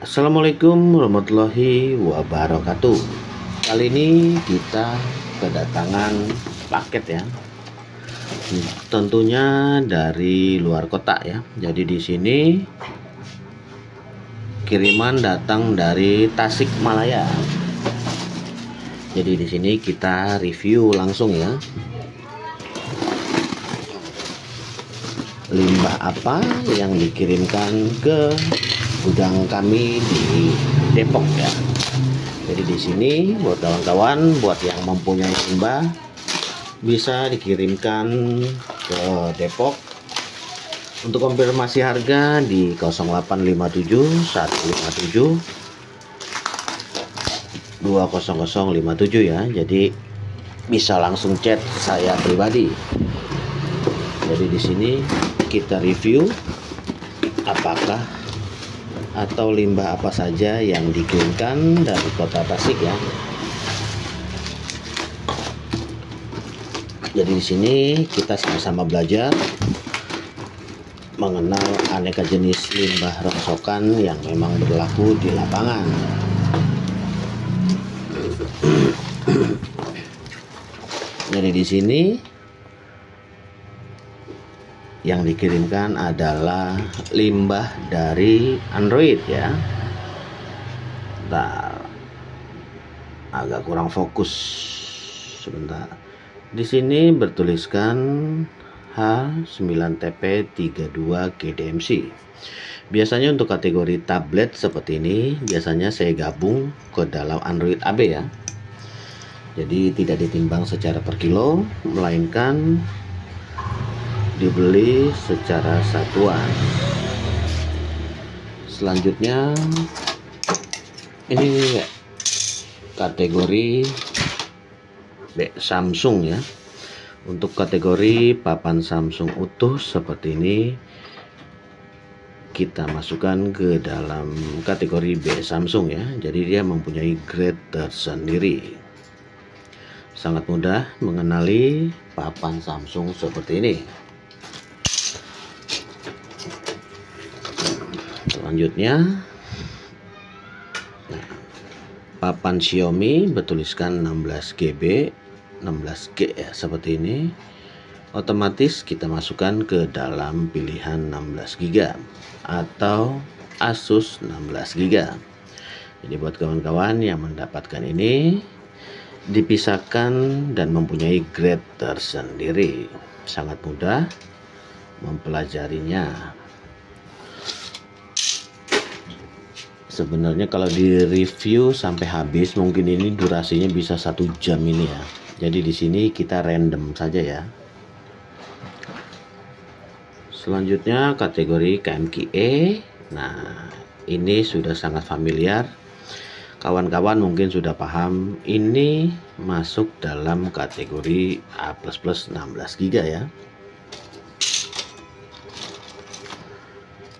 Assalamualaikum warahmatullahi wabarakatuh. Kali ini kita kedatangan paket ya. Tentunya dari luar kota ya. Jadi di sini kiriman datang dari Tasikmalaya. Jadi di sini kita review langsung ya. Limbah apa yang dikirimkan ke gudang kami di Depok ya. Jadi di sini buat kawan-kawan, buat yang mempunyai limbah bisa dikirimkan ke Depok. Untuk konfirmasi harga di 0857 157 20057 ya. Jadi bisa langsung chat saya pribadi. Jadi di sini kita review apakah atau limbah apa saja yang dikirimkan dari kota Tasik ya. Jadi di sini kita sama-sama belajar mengenal aneka jenis limbah rongsokan yang memang berlaku di lapangan. Jadi di sini yang dikirimkan adalah limbah dari Android ya. Bentar, agak kurang fokus sebentar. Di sini bertuliskan H9TP32GDMC. Biasanya untuk kategori tablet seperti ini biasanya saya gabung ke dalam Android AB ya. Jadi tidak ditimbang secara per kilo, melainkan dibeli secara satuan. Selanjutnya ini kategori Samsung ya. Untuk kategori papan Samsung utuh seperti ini kita masukkan ke dalam kategori B Samsung ya. Jadi dia mempunyai grade tersendiri. Sangat mudah mengenali papan Samsung seperti ini. Selanjutnya papan Xiaomi bertuliskan 16GB 16G ya, seperti ini. Otomatis kita masukkan ke dalam pilihan 16GB atau Asus 16GB. Jadi buat kawan-kawan yang mendapatkan ini dipisahkan dan mempunyai grade tersendiri. Sangat mudah mempelajarinya. Sebenarnya kalau di review sampai habis mungkin ini durasinya bisa 1 jam ini ya. Jadi di sini kita random saja ya. Selanjutnya kategori KMQE. Nah, ini sudah sangat familiar. Kawan-kawan mungkin sudah paham ini masuk dalam kategori A++ 16GB ya.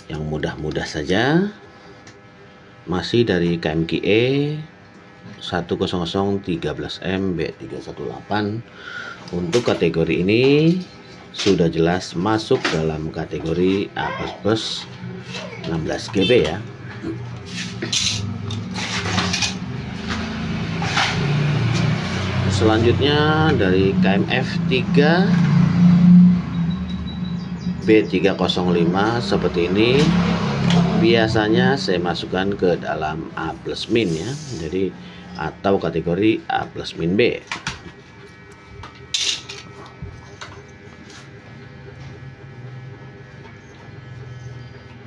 Yang mudah-mudah saja. Masih dari KMQE 10013M B318. Untuk kategori ini sudah jelas masuk dalam kategori A++ 16GB ya. Selanjutnya dari KMF 3 B305 seperti ini. Biasanya saya masukkan ke dalam A+ min ya. Jadi atau kategori A+ min B.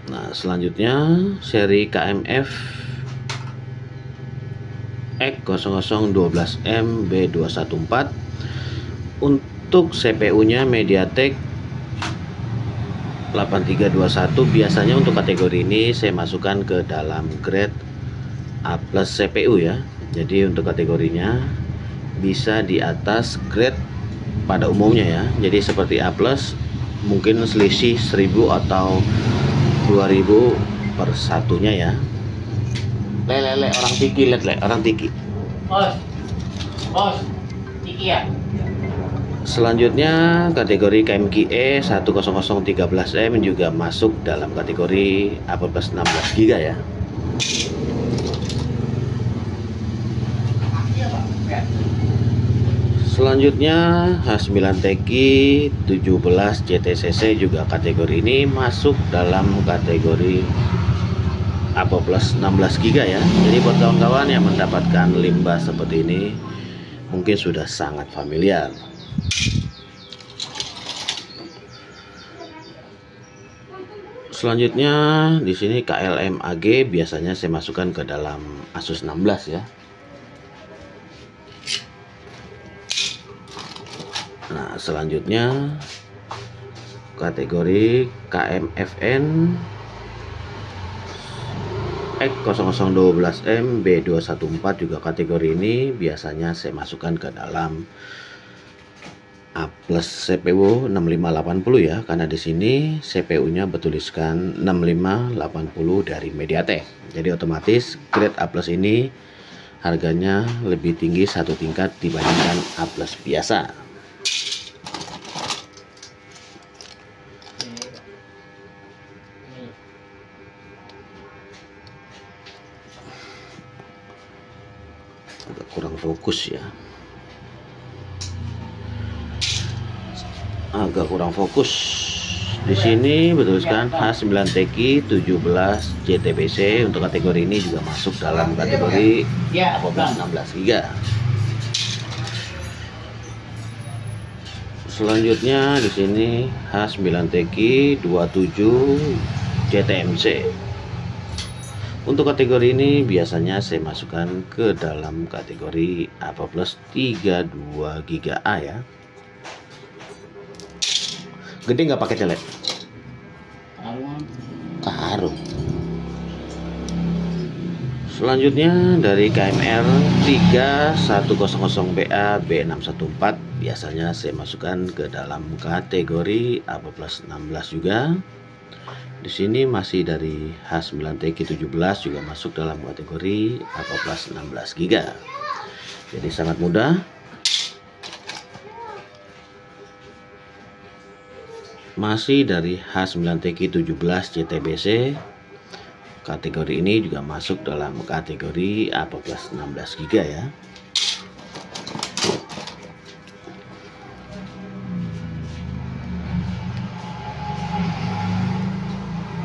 Nah, selanjutnya seri KMF X0012M B214. Untuk CPU-nya MediaTek 8321. Biasanya untuk kategori ini saya masukkan ke dalam grade A+ CPU ya. Jadi untuk kategorinya bisa di atas grade pada umumnya ya. Jadi seperti A+, mungkin selisih 1000 atau 2000 per satunya ya. Lele orang tiki, orang tiki. Bos, tiki ya. Selanjutnya kategori KMQE 10013M juga masuk dalam kategori A++ 16GB ya. Selanjutnya H9TQ 17 JTCC juga kategori ini masuk dalam kategori APO Plus 16 GB ya. Jadi buat kawan-kawan yang mendapatkan limbah seperti ini mungkin sudah sangat familiar. Selanjutnya di sini KLM AG biasanya saya masukkan ke dalam Asus 16 ya. Nah, selanjutnya kategori KMFN X0012M B214 juga kategori ini biasanya saya masukkan ke dalam A+ CPU 6580 ya, karena di sini CPU-nya bertuliskan 6580 dari MediaTek. Jadi otomatis grade A+ ini harganya lebih tinggi satu tingkat dibandingkan A+ biasa. Agak kurang fokus ya. Agak kurang fokus. Di sini bertuliskan H9TQ 17 JTBC. Untuk kategori ini juga masuk dalam kategori APO Plus 16 GB. Selanjutnya di sini H9TQ 27 JTMC. Untuk kategori ini biasanya saya masukkan ke dalam kategori APO Plus 32 GB A ya. Gede nggak pakai celek? Taruh. Selanjutnya dari KMR 3100BA B614 biasanya saya masukkan ke dalam kategori APO Plus 16 juga. Di sini masih dari H9TQ 17 juga masuk dalam kategori APO Plus 16 GB. Jadi sangat mudah. Masih dari H9TQ 17 JTBC. Kategori ini juga masuk dalam kategori APO Plus 16 GB ya.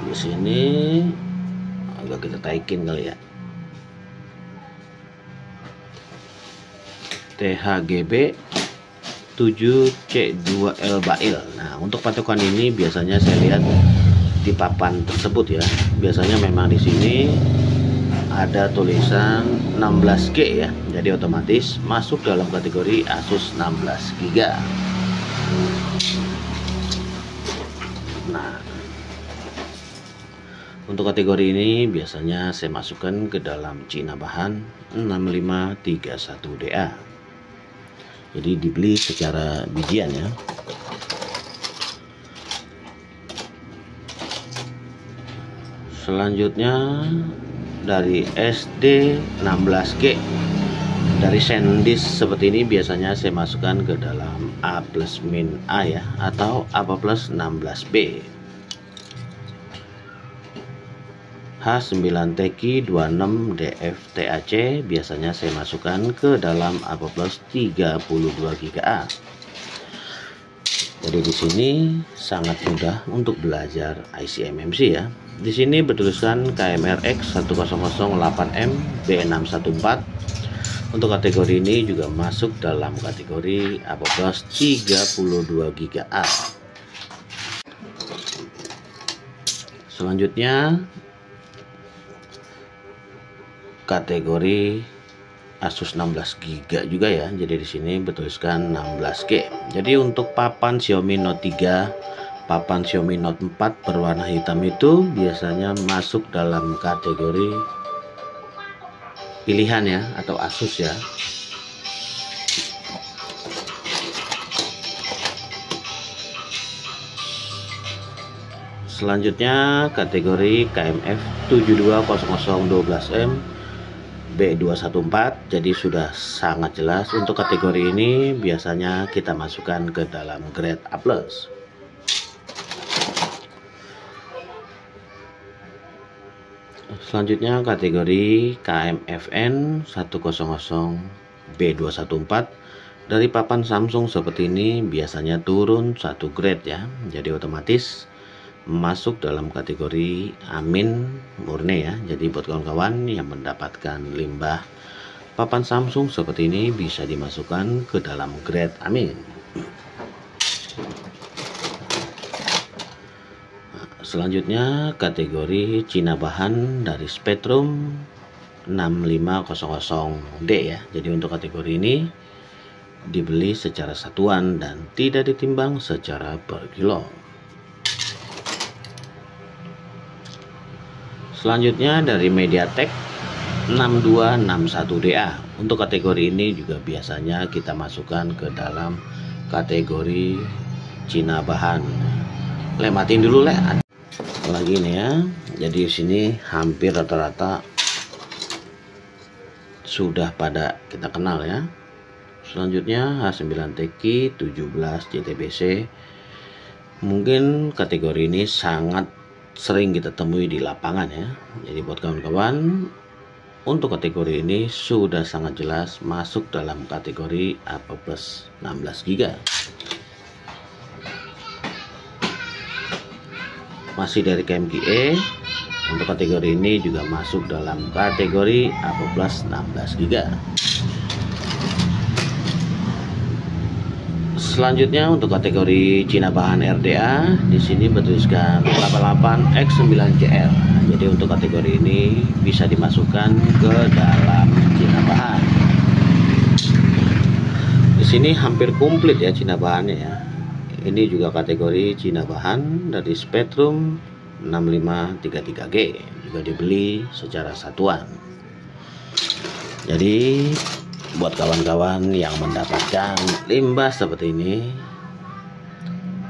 Di sini agak kita taikin kali ya. THGB 7C2L Bail. Nah, untuk patokan ini biasanya saya lihat di papan tersebut ya. Biasanya memang di sini ada tulisan 16G ya. Jadi otomatis masuk dalam kategori Asus 16 GB. Nah, untuk kategori ini biasanya saya masukkan ke dalam Cina bahan 6531DA. Jadi dibeli secara bijian ya. Selanjutnya dari SD 16G dari SanDisk seperti ini biasanya saya masukkan ke dalam A+ min A ya, atau APO Plus 16B. H9TQ 26 DFTAC biasanya saya masukkan ke dalam APO Plus 32 GB A. Jadi di sini sangat mudah untuk belajar IC MMC ya. Di sini bertuliskan KMRX 1008M B614. Untuk kategori ini juga masuk dalam kategori APO Plus 32 GB A. Selanjutnya kategori Asus 16 GB juga ya. Jadi di sini bertuliskan 16G. Jadi untuk papan Xiaomi Note 3, papan Xiaomi Note 4 berwarna hitam itu biasanya masuk dalam kategori pilihan ya, atau Asus ya. Selanjutnya kategori KMF 720012M B214. Jadi sudah sangat jelas untuk kategori ini biasanya kita masukkan ke dalam grade A+. Selanjutnya kategori KMFN 100B214 dari papan Samsung seperti ini biasanya turun 1 grade ya. Jadi otomatis masuk dalam kategori amin murni ya. Jadi buat kawan-kawan yang mendapatkan limbah papan Samsung seperti ini bisa dimasukkan ke dalam grade amin. Selanjutnya kategori Cina bahan dari Spektrum 6500D ya. Jadi untuk kategori ini dibeli secara satuan dan tidak ditimbang secara per kilo. Selanjutnya dari MediaTek 6261DA. Untuk kategori ini juga biasanya kita masukkan ke dalam kategori Cina bahan. Matiin dulu lagi nih ya. Jadi di sini hampir rata-rata sudah pada kita kenal ya. Selanjutnya H9TQ 17 JTBC. Mungkin kategori ini sangat sering kita temui di lapangan ya. Jadi buat kawan-kawan, untuk kategori ini sudah sangat jelas masuk dalam kategori AP plus 16 GB. Masih dari KMGE, untuk kategori ini juga masuk dalam kategori AP plus 16 GB. Selanjutnya untuk kategori Cina bahan RDA, di sini bertuliskan 88X9CL. Jadi untuk kategori ini bisa dimasukkan ke dalam Cina bahan. Di sini hampir komplit ya Cina bahannya ya. Ini juga kategori Cina bahan dari Spektrum 6533G, juga dibeli secara satuan. Jadi buat kawan-kawan yang mendapatkan limbah seperti ini,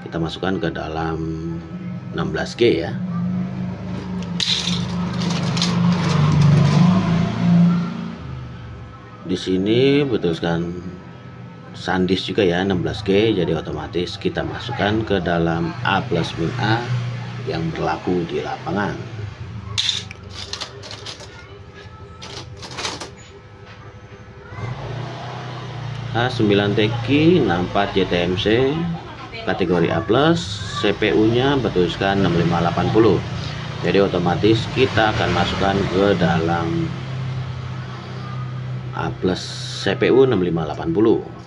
kita masukkan ke dalam 16G ya. Di sini bertuliskan SanDisk juga ya 16G, jadi otomatis kita masukkan ke dalam A plus min A yang berlaku di lapangan. H9TQ 64 JTMC kategori A plus, CPU nya bertuliskan 6580. Jadi otomatis kita akan masukkan ke dalam A plus CPU 6580.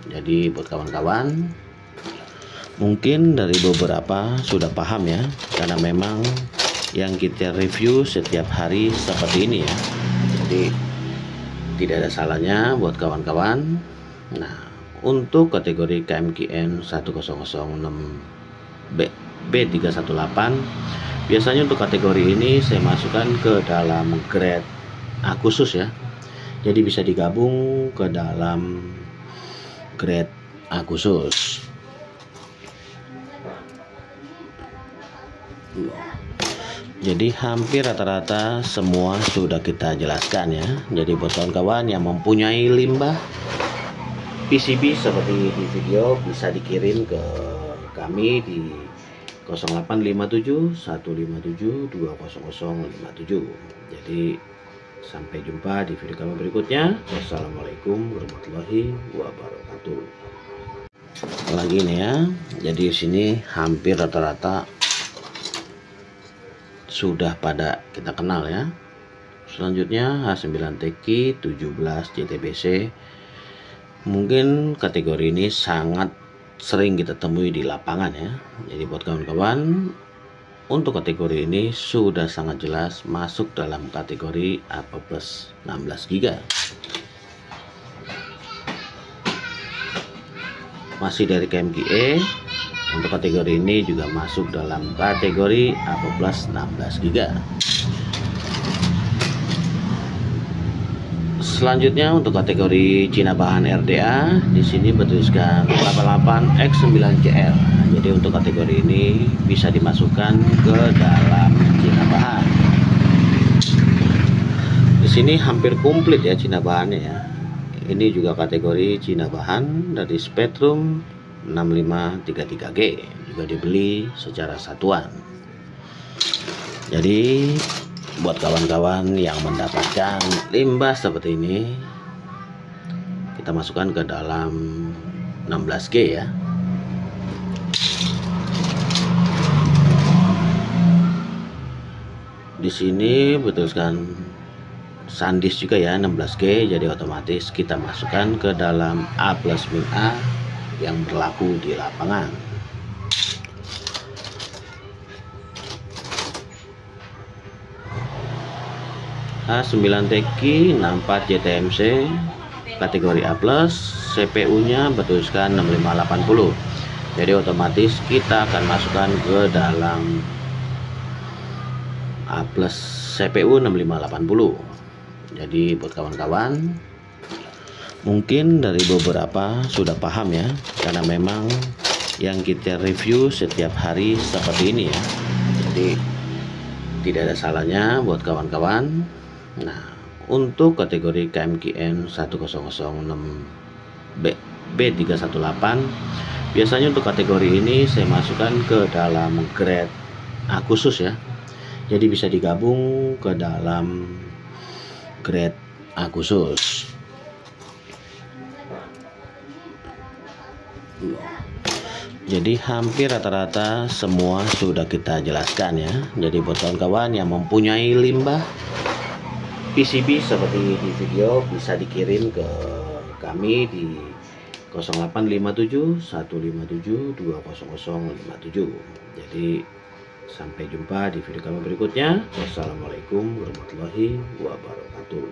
Jadi buat kawan-kawan, mungkin dari beberapa sudah paham ya, karena memang yang kita review setiap hari seperti ini ya. Jadi tidak ada salahnya buat kawan-kawan. Nah, untuk kategori KMKN 1006B318, biasanya untuk kategori ini saya masukkan ke dalam grade A khusus ya. Jadi bisa digabung ke dalam grade A khusus. Jadi hampir rata-rata semua sudah kita jelaskan ya. Jadi buat kawan-kawan yang mempunyai limbah PCB seperti di video, bisa dikirim ke kami di 0857 157 20057. Jadi sampai jumpa di video kami berikutnya. Wassalamualaikum warahmatullahi wabarakatuh. Lagi nih ya. Jadi di sini hampir rata-rata sudah pada kita kenal ya. Selanjutnya H9TQ 17 JTBC. Mungkin kategori ini sangat sering kita temui di lapangan ya. Jadi buat kawan-kawan, untuk kategori ini sudah sangat jelas masuk dalam kategori AP plus 16 GB. Masih dari KMGE, untuk kategori ini juga masuk dalam kategori AP plus 16 GB. Selanjutnya untuk kategori Cina bahan RDA, di sini bertuliskan 88X9CL. Jadi untuk kategori ini bisa dimasukkan ke dalam Cina bahan. Di sini hampir komplit ya Cina bahannya ya. Ini juga kategori Cina bahan dari Spektrum 6533G, juga dibeli secara satuan. Jadi buat kawan-kawan yang mendapatkan limbah seperti ini, kita masukkan ke dalam 16G ya. Di sini betulkan SanDisk juga ya, 16G, jadi otomatis kita masukkan ke dalam A+-A yang berlaku di lapangan. A9TQ 64 JTMC kategori A+, CPU-nya betulkan 6580. Jadi otomatis kita akan masukkan ke dalam A+ CPU 6580. Jadi buat kawan-kawan, mungkin dari beberapa sudah paham ya, karena memang yang kita review setiap hari seperti ini ya. Jadi tidak ada salahnya buat kawan-kawan. Nah, untuk kategori KMKN 1006B318, biasanya untuk kategori ini saya masukkan ke dalam grade A khusus ya. Jadi bisa digabung ke dalam grade A khusus. Jadi hampir rata-rata semua sudah kita jelaskan ya. Jadi buat kawan-kawan yang mempunyai limbah PCB seperti di video, bisa dikirim ke kami di 0857 157 20057. Jadi sampai jumpa di video kami berikutnya. Wassalamualaikum warahmatullahi wabarakatuh.